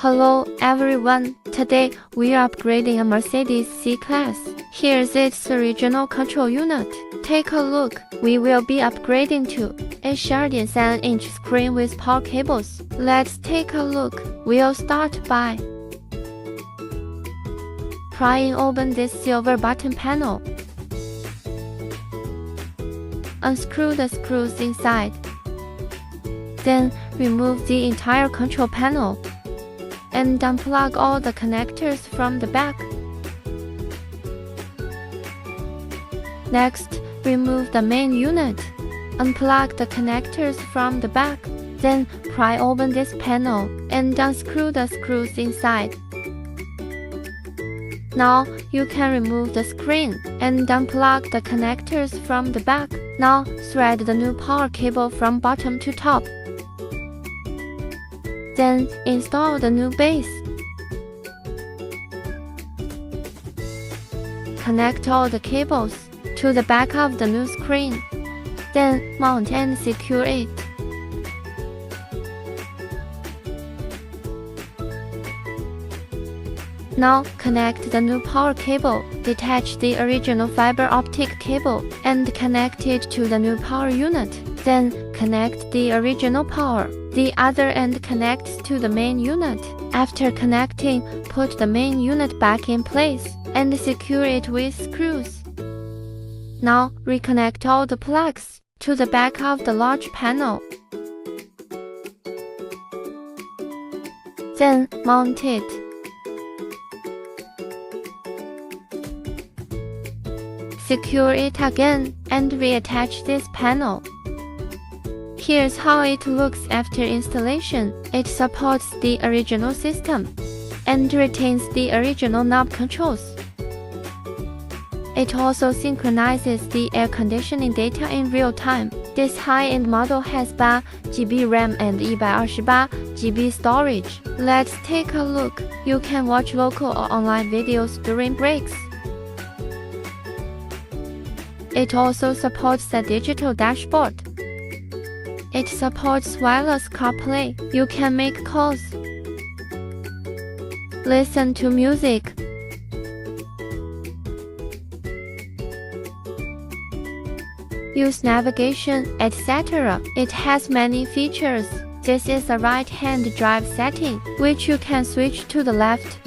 Hello everyone, today we are upgrading a Mercedes C-Class. Here's its original control unit. Take a look, we will be upgrading to a 12.3-inch screen with power cables. Let's take a look. We'll start by prying open this silver button panel. Unscrew the screws inside. Then remove the entire control panel and unplug all the connectors from the back. Next, remove the main unit. Unplug the connectors from the back. Then pry open this panel and unscrew the screws inside. Now you can remove the screen and unplug the connectors from the back. Now thread the new power cable from bottom to top. Then install the new base. Connect all the cables to the back of the new screen. Then mount and secure it. Now connect the new power cable, detach the original fiber optic cable, and connect it to the new power unit. Then connect the original power. The other end connects to the main unit. After connecting, put the main unit back in place and secure it with screws. Now reconnect all the plugs to the back of the large panel. Then mount it. Secure it again and reattach this panel. Here's how it looks after installation. It supports the original system and retains the original knob controls. It also synchronizes the air conditioning data in real time. This high-end model has 8GB RAM and 128GB storage. Let's take a look. You can watch local or online videos during breaks. It also supports a digital dashboard. It supports wireless Carplay. You can make calls, listen to music, use navigation, etc. It has many features. This is a right-hand drive setting, which you can switch to the left